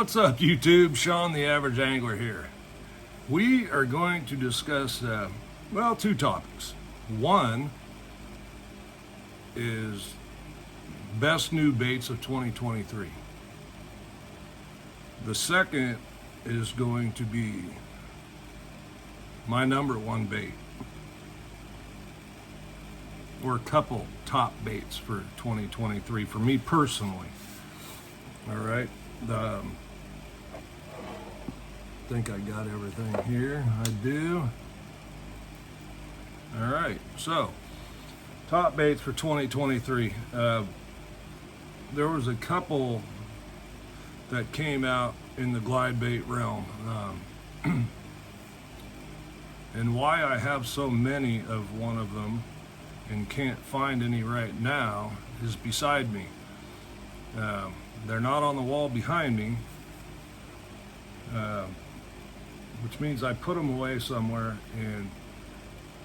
What's up, YouTube? Sean the Average Angler here. We are going to discuss, two topics. One is best new baits of 2023. The second is going to be my number one bait, or a couple top baits for 2023 for me personally. All right. I think I got everything here. I do. All right, so top baits for 2023. There was a couple that came out in the glide bait realm, and why I have so many of one of them and can't find any right now is beside me. They're not on the wall behind me, which means I put them away somewhere, and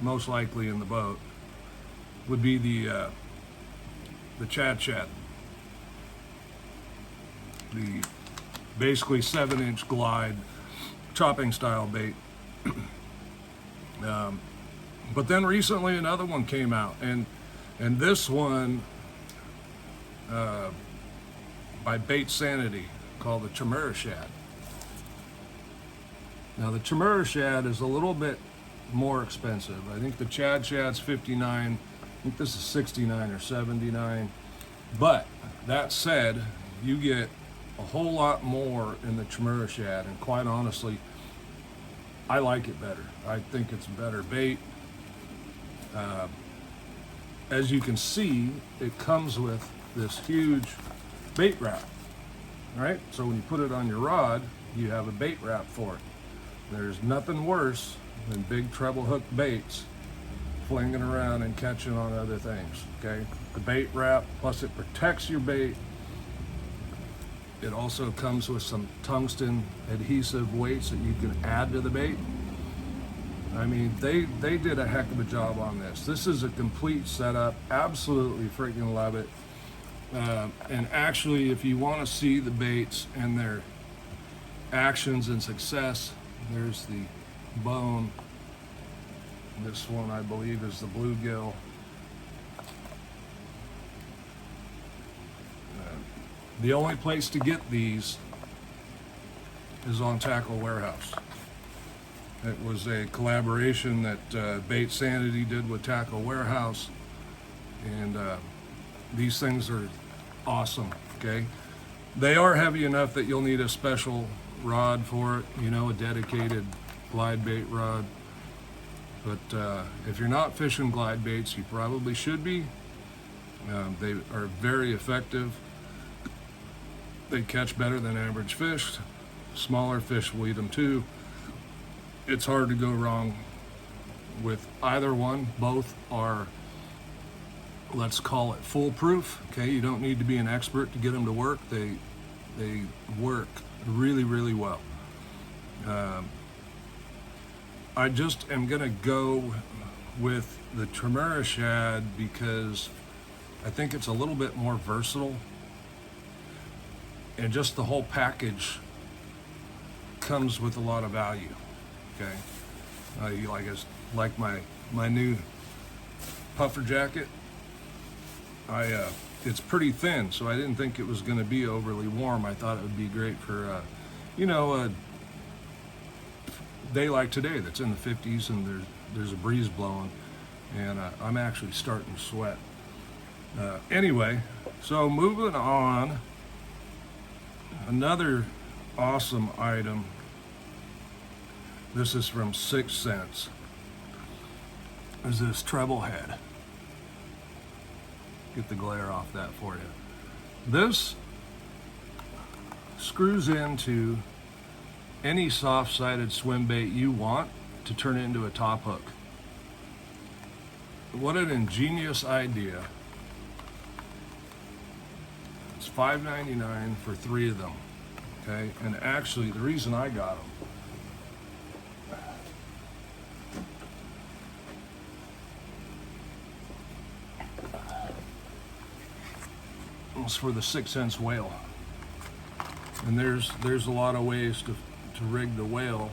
most likely in the boat. Would be the Chad, the basically 7-inch glide chopping style bait. But then recently another one came out, and this one by Bait Sanity, called the Chimera Shad. Now the Chimera Shad is a little bit more expensive. I think the Chad Shad's $59. I think this is $69 or $79. But that said, you get a whole lot more in the Chimera Shad, and quite honestly, I like it better. I think it's a better bait. As you can see, it comes with this huge bait wrap, right? So when you put it on your rod, you have a bait wrap for it. There's nothing worse than big treble hook baits flinging around and catching on other things, okay? The bait wrap, plus it protects your bait. It also comes with some tungsten adhesive weights that you can add to the bait. I mean, they did a heck of a job on this. This is a complete setup. Absolutely freaking love it. And actually, if you want to see the baits and their actions and success, there's the bone. This one, I believe, is the bluegill. The only place to get these is on Tackle Warehouse. It was a collaboration that Bait Sanity did with Tackle Warehouse, and these things are awesome, okay? They are heavy enough that you'll need a special rod for it, you know, a dedicated glide bait rod. But if you're not fishing glide baits, you probably should be. They are very effective. They catch better than average fish. Smaller fish will eat them too. It's hard to go wrong with either one. Both are, let's call it, foolproof. Okay, you don't need to be an expert to get them to work. They work really, really well. I just am gonna go with the Chimera Shad because I think it's a little bit more versatile, and just the whole package comes with a lot of value. Okay, you like my new puffer jacket. It's pretty thin, so I didn't think it was going to be overly warm. I thought it would be great for a day like today that's in the 50s and there's a breeze blowing, and I'm actually starting to sweat. Anyway, so moving on, another awesome item. This is from 6 Cents. Is this treble head. Get the glare off that for you. This screws into any soft-sided swim bait you want to turn it into a top hook. What an ingenious idea. It's $5.99 for 3 of them. Okay, and actually the reason I got them was for the 6 Cents whale. And there's a lot of ways to rig the whale,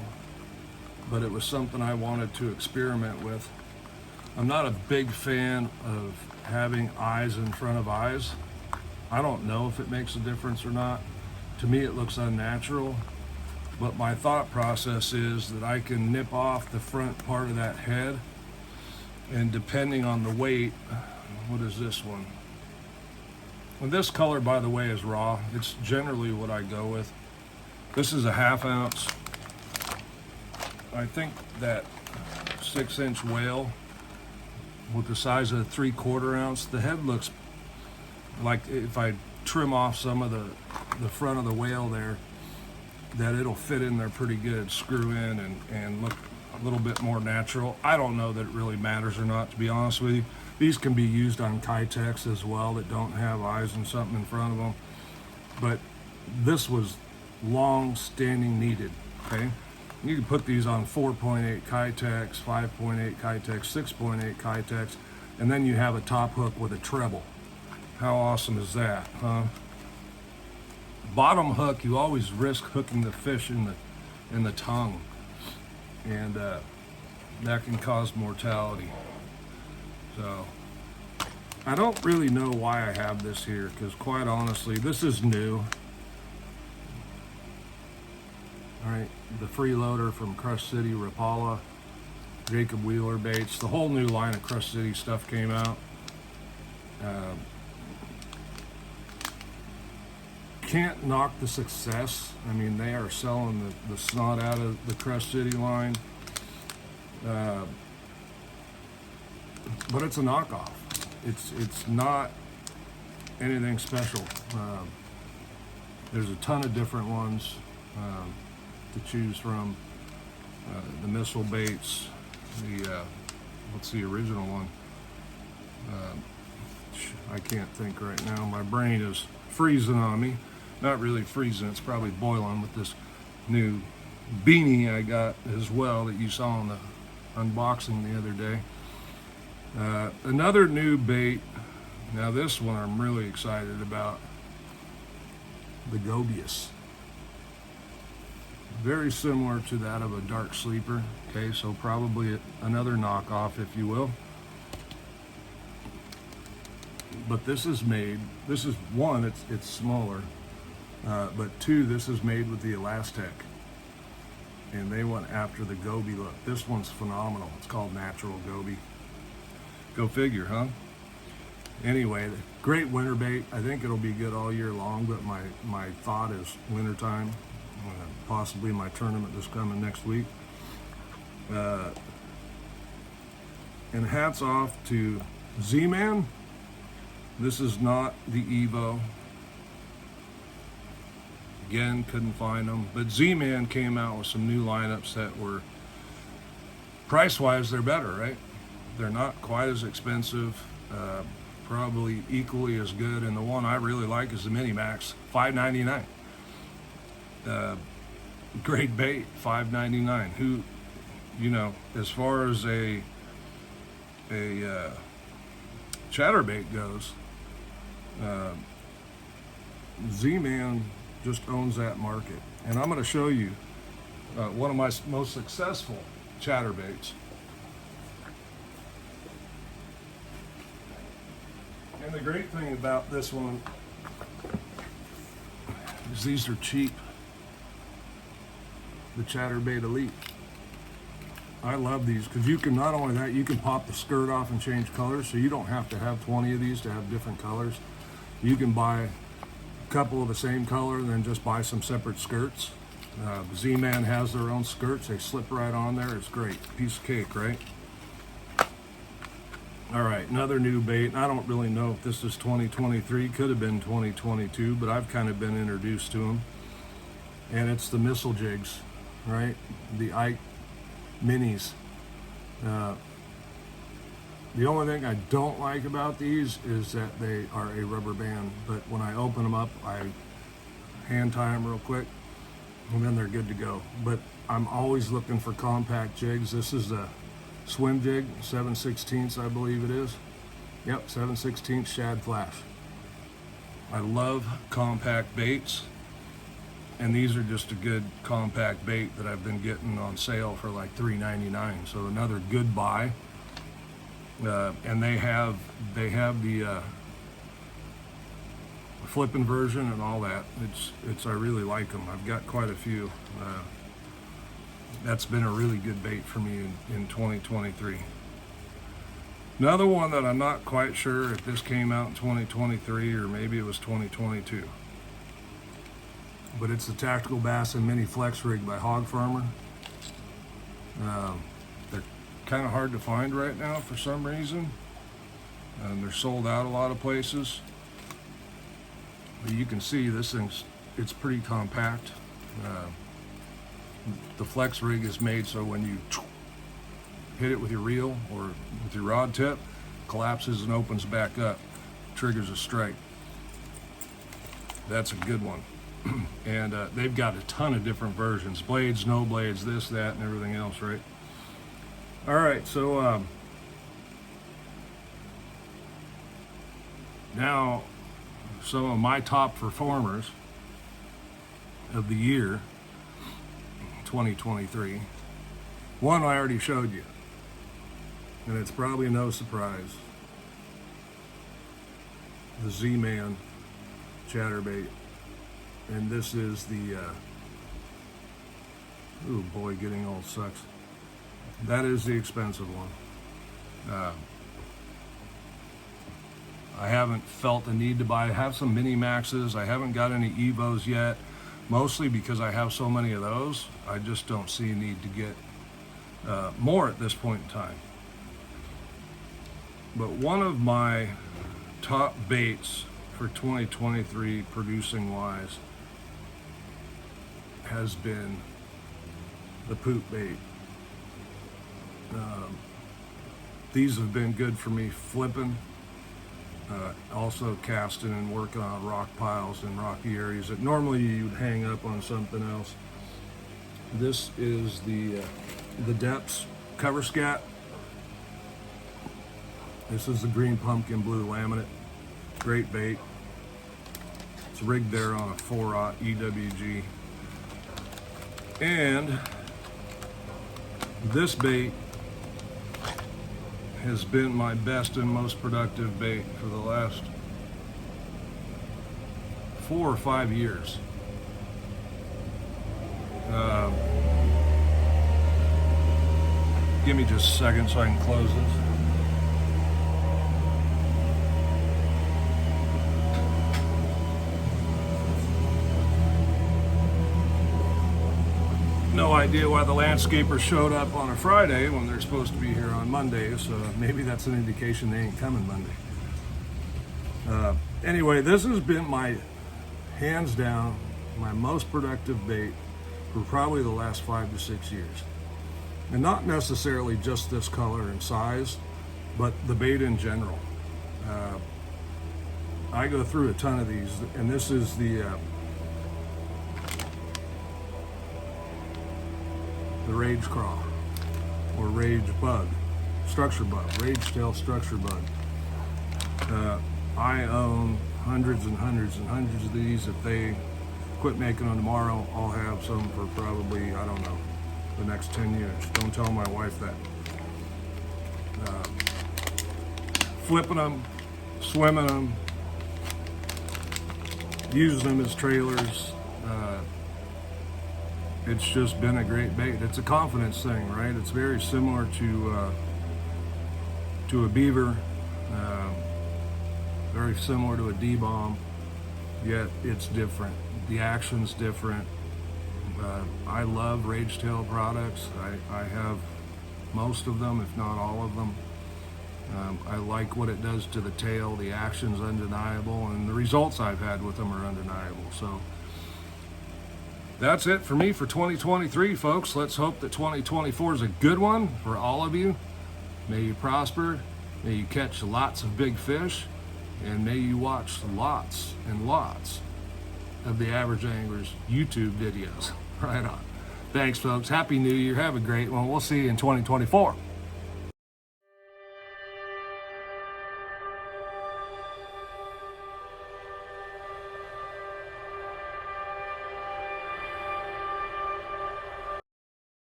but it was something I wanted to experiment with. I'm not a big fan of having eyes in front of eyes. I don't know if it makes a difference or not. To me, it looks unnatural, but my thought process is that I can nip off the front part of that head, and depending on the weight, what is this one? And this color, by the way, is raw. It's generally what I go with. This is a 1/2 ounce. I think that 6-inch whale with the size of a 3/4 ounce, the head looks like, if I trim off some of the front of the whale there, that it'll fit in there pretty good, screw in and look a little bit more natural. I don't know that it really matters or not, to be honest with you. These can be used on Kitex as well that don't have eyes and something in front of them. But this was long-standing needed, okay? You can put these on 4.8 Kitex, 5.8 Kitex, 6.8 Kitex, and then you have a top hook with a treble. How awesome is that, huh? Bottom hook, you always risk hooking the fish in the tongue, and that can cause mortality. So I don't really know why I have this here, because quite honestly, this is new. All right, the freeloader from Crush City, Rapala, Jacob Wheeler baits. The whole new line of Crush City stuff came out. Can't knock the success. I mean, they are selling the snot out of the Crush City line. But it's a knockoff. It's not anything special. There's a ton of different ones to choose from. The missile baits, what's the original one? I can't think right now. My brain is freezing on me. Not really freezing, it's probably boiling with this new beanie I got as well that you saw in the unboxing the other day. Another new bait. Now this one I'm really excited about. The Gobius. Very similar to that of a dark sleeper. Okay, so probably another knockoff, if you will. But this is one, it's smaller. But two, this is made with the Elastec. And they went after the goby look. This one's phenomenal. It's called Natural Goby. Go figure, huh? Anyway, great winter bait. I think it'll be good all year long, but my thought is wintertime. Possibly my tournament that's coming next week. And hats off to Z-Man. This is not the Evo. Again, couldn't find them. But Z-Man came out with some new lineups that were, price-wise, they're better, right? They're not quite as expensive, probably equally as good. And the one I really like is the Mini Max, $5.99. Great bait, $5.99. Who, you know, as far as a chatterbait goes, Z-Man just owns that market. And I'm going to show you one of my most successful chatterbaits. And the great thing about this one is these are cheap. The Chatterbait Elite. I love these because you can, not only that, you can pop the skirt off and change colors, so you don't have to have 20 of these to have different colors. You can buy a couple of the same color and then just buy some separate skirts. Z-Man has their own skirts. They slip right on there. It's great. Piece of cake, right? All right, another new bait. I don't really know if this is 2023. Could have been 2022, but I've kind of been introduced to them. And it's the missile jigs, right? The Ike minis. The only thing I don't like about these is that they are a rubber band, but when I open them up, I hand tie them real quick, and then they're good to go. But I'm always looking for compact jigs. This is a swim jig, 7/16 I believe it is. Yep, 7/16 shad flash. I love compact baits. And these are just a good compact bait that I've been getting on sale for like $3.99. So another good buy. And they have the flipping version and all that. I really like them. I've got quite a few. That's been a really good bait for me in 2023. Another one that I'm not quite sure if this came out in 2023 or maybe it was 2022. But it's the Tactical Bass and Mini Flex Rig by Hog Farmer. They're kind of hard to find right now for some reason. They're sold out a lot of places. But you can see this it's pretty compact. The Flex Rig is made so when you hit it with your reel or with your rod tip, collapses and opens back up, triggers a strike. That's a good one. And they've got a ton of different versions, blades, no blades, this, that, and everything else, right? All right, so now some of my top performers of the year 2023. One I already showed you, and it's probably no surprise. The Z-Man chatterbait. And this is the, oh boy, getting old sucks. That is the expensive one. I haven't felt the need to buy. I have some Mini Maxes. I haven't got any Evos yet, mostly because I have so many of those. I just don't see a need to get more at this point in time. But one of my top baits for 2023 producing wise has been the poop bait. These have been good for me flipping, also casting and working on rock piles and rocky areas that normally you'd hang up on something else. This is the Depths Cover Scat. This is the green pumpkin blue laminate. Great bait. It's rigged there on a 4-aught EWG. And this bait has been my best and most productive bait for the last 4 or 5 years. Give me just a second so I can close this. No idea why the landscaper showed up on a Friday when they're supposed to be here on Monday, so maybe that's an indication they ain't coming Monday. Anyway, this has been my, hands down, my most productive bait for probably the last 5 to 6 years. And not necessarily just this color and size, but the bait in general. I go through a ton of these, and this is the Rage Craw, or Rage Bug, Structure Bug, Rage Tail Structure Bug. I own hundreds and hundreds and hundreds of these. If they quit making them tomorrow, I'll have some for probably, I don't know, the next 10 years. Don't tell my wife that. Flipping them, swimming them, using them as trailers. It's just been a great bait. It's a confidence thing, right? It's very similar to a beaver, very similar to a D-bomb, yet it's different. The action's different. I love Rage Tail products. I have most of them, if not all of them. I like what it does to the tail. The action's undeniable, and the results I've had with them are undeniable. So that's it for me for 2023, folks. Let's hope that 2024 is a good one for all of you. May you prosper. May you catch lots of big fish. And may you watch lots and lots of the Average Angler's YouTube videos. Right on. Thanks, folks. Happy New Year. Have a great one. We'll see you in 2024.